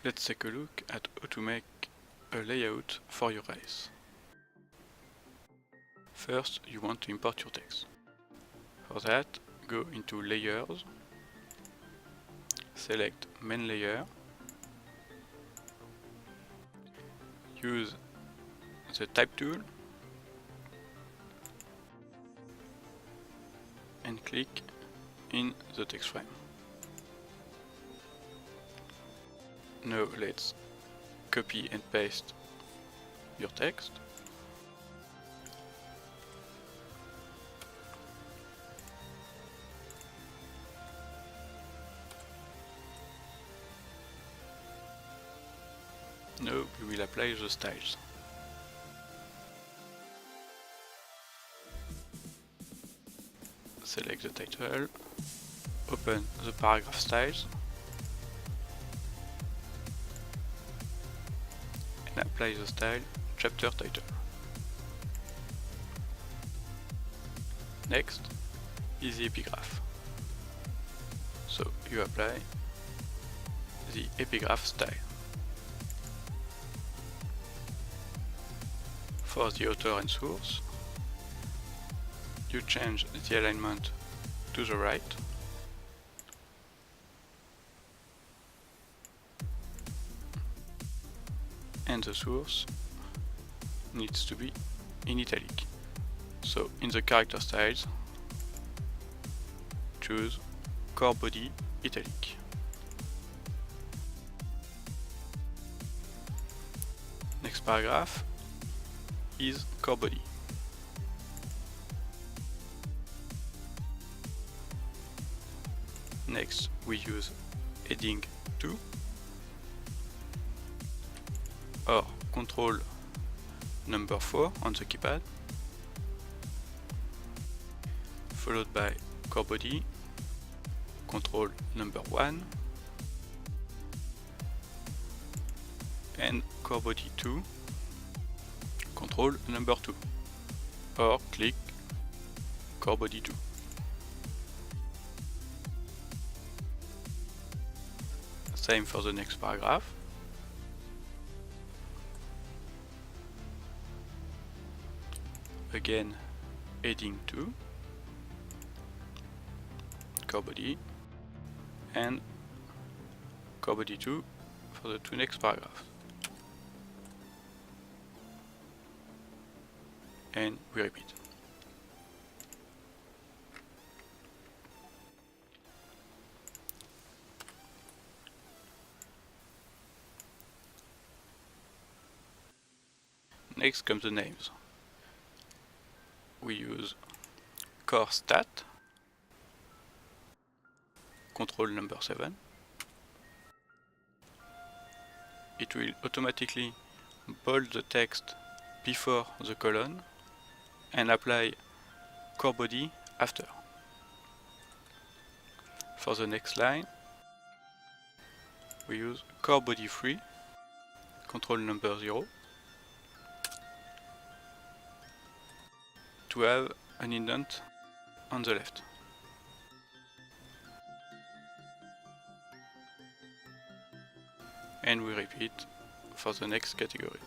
Let's take a look at how to make a layout for your race. First, you want to import your text. For that, go into Layers, select Main Layer, use the Type tool, and click in the text frame. Now let's copy and paste your text. Now we will apply the styles. Select the title, open the paragraph styles, and apply the style chapter title. Next is the epigraph. So you apply the epigraph style. For the author and source, you change the alignment to the right, and the source needs to be in italic. So in the character styles, choose core body italic. Next paragraph is core body. Next we use heading 2 or control number 4 on the keypad, followed by core body, control number 1, and core body 2, control number 2, or click core body 2. Same for the next paragraph. Again, heading 2, core body, and core body 2 for the two next paragraphs. And we repeat. Next comes the names. We use core stat, control number 7. It will automatically bold the text before the colon and apply core body after. For the next line, we use core body 3, control number 0, to have an indent on the left. And we repeat for the next category.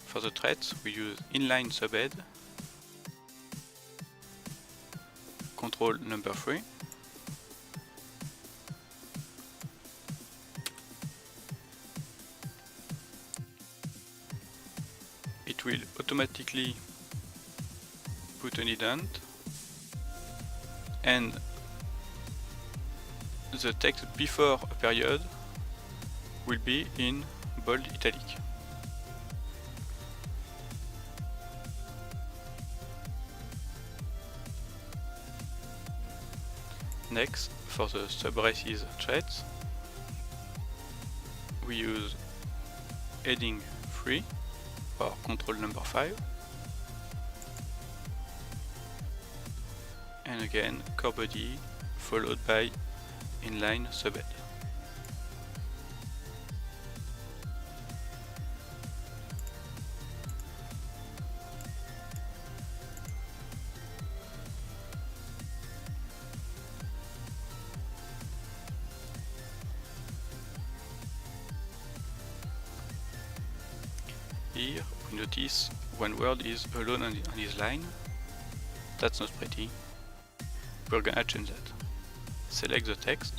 For the threads, we use inline subhead, control number 3, it will automatically put an indent, and the text before a period will be in bold italic. Next, for the sub-braces threads, we use heading 3 or control number 5, and again core body followed by inline subhead. Here we notice one word is alone on his line. That's not pretty. We're gonna change that. Select the text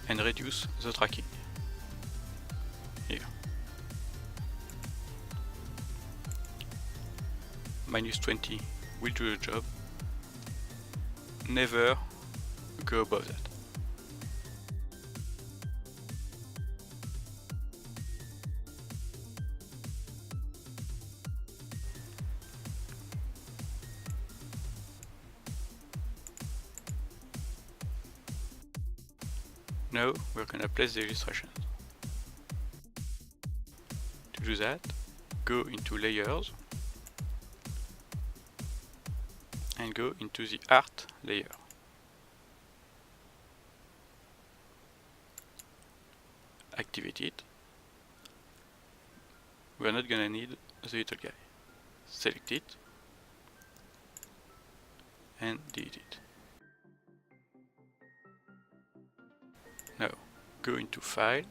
and reduce the tracking. Here. -20 will do the job. Never go above that. Now we're gonna place the illustration. To do that, go into Layers and go into the Art layer. Activate it. We're not gonna need the little guy. Select it and delete it. Now go into File,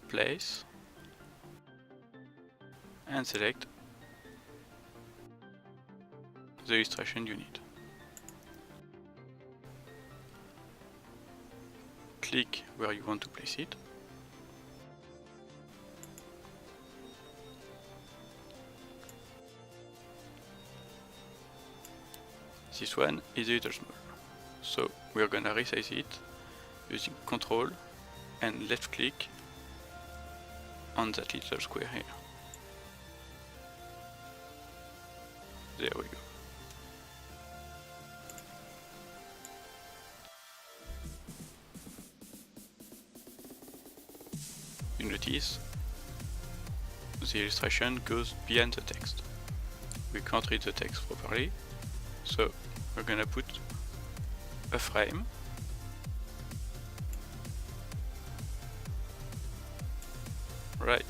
Place, and select the illustration you need. Click where you want to place it. This one is a little small, so we are gonna resize it using Ctrl and left click on that little square here. There we go. You notice the illustration goes behind the text. We can't read the text properly, so we're gonna put a frame right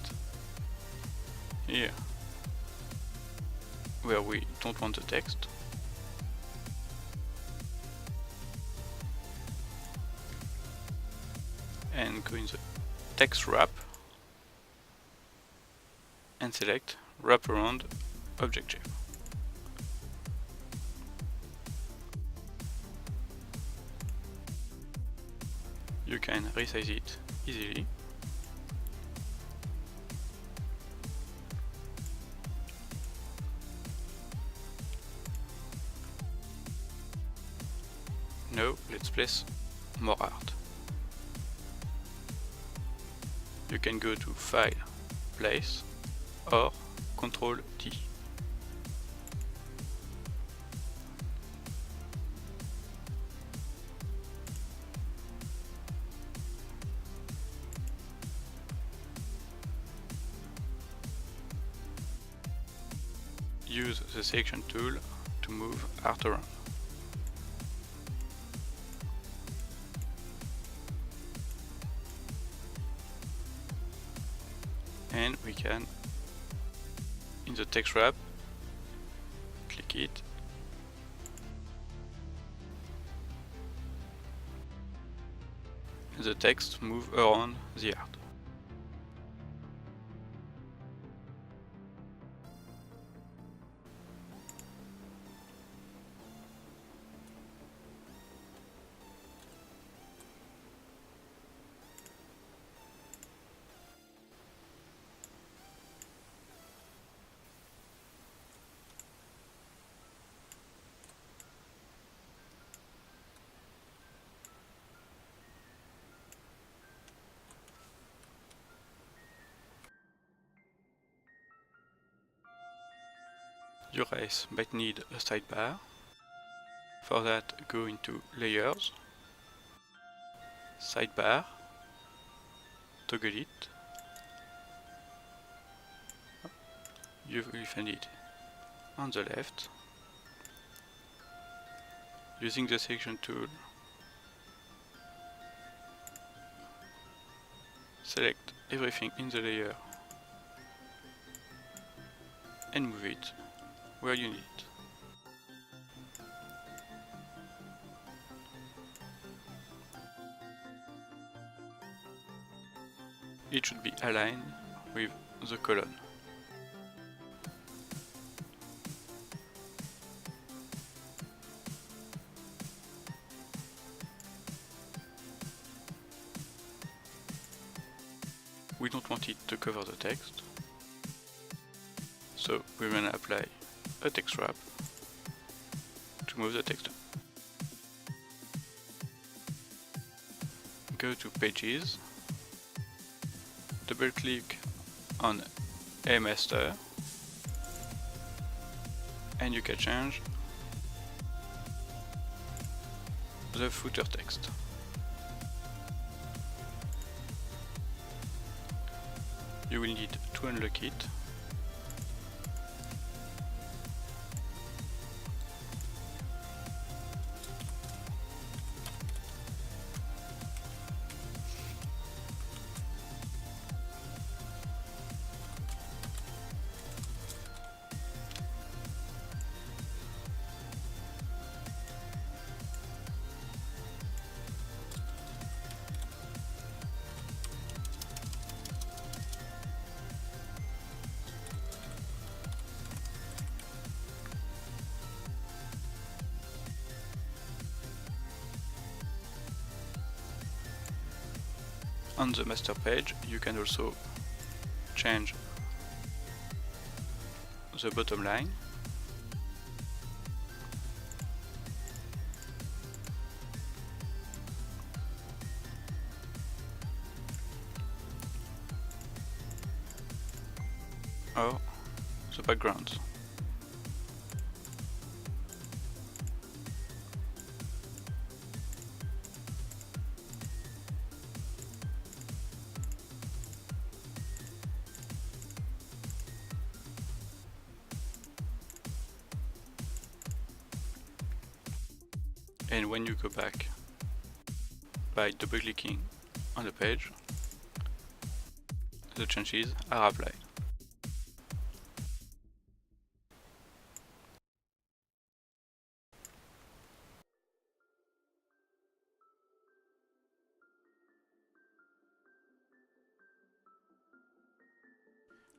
here where we don't want the text. And go in the text wrap and select Wrap Around Object Shape. You can resize it easily. Now let's place more art. You can go to File, Place, or Ctrl T. Use the selection tool to move art around. And we can, in the text wrap, click it, and the text move around the art. Your race might need a sidebar. For that, go into Layers, Sidebar, toggle it. You will find it on the left. Using the selection tool, select everything in the layer and move it where you need it. It should be aligned with the column. We don't want it to cover the text, so we're going to apply a text wrap to move the text up. Go to Pages, double click on a master, and you can change the footer text. You will need to unlock it. On the master page, you can also change the bottom line, or the background. And when you go back by double clicking on the page, the changes are applied.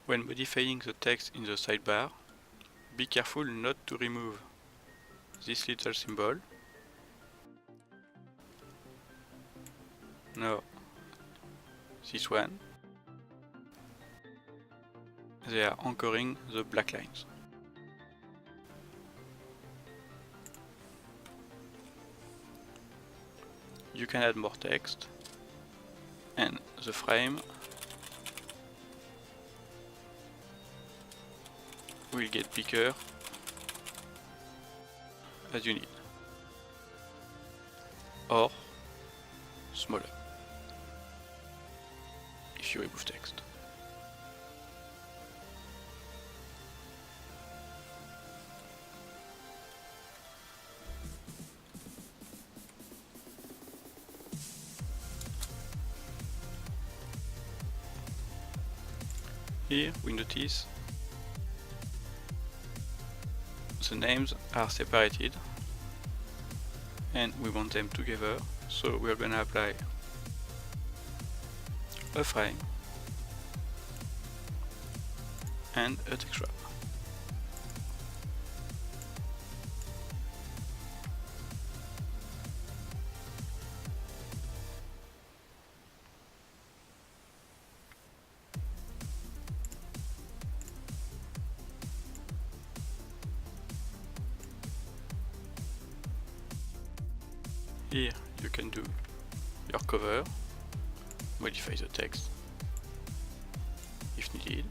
When modifying the text in the sidebar, be careful not to remove this little symbol. No, this one. They are anchoring the black lines. You can add more text, and the frame will get bigger as you need, or smaller if you remove text. Here we notice the names are separated and we want them together, so we are going to apply a frame and a text wrap. Here you can do your cover, modify the text if needed.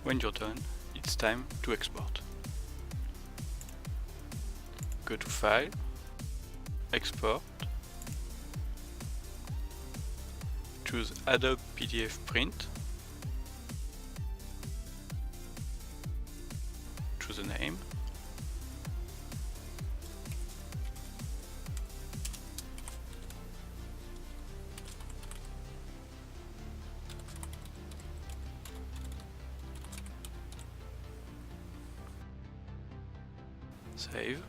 When you're done, it's time to export. Go to File, Export, choose Adobe PDF Print, choose a name, save.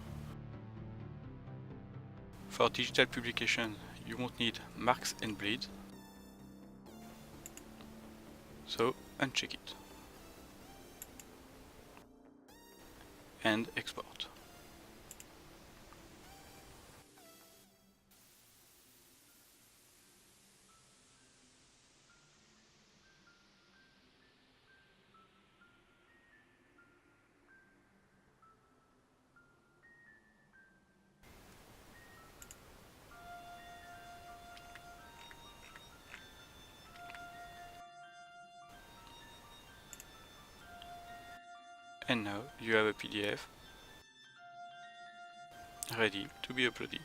For digital publication, you won't need marks and bleed, so uncheck it and export. And now you have a PDF ready to be uploaded.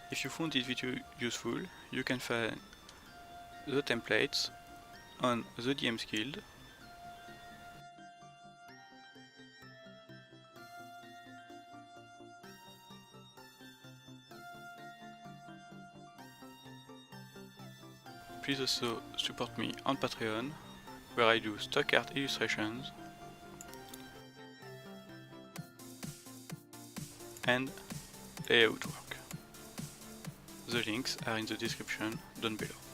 If you found this video useful, you can find the templates on the DM's Guild. Please also support me on Patreon, where I do stock art illustrations and layout work. The links are in the description down below.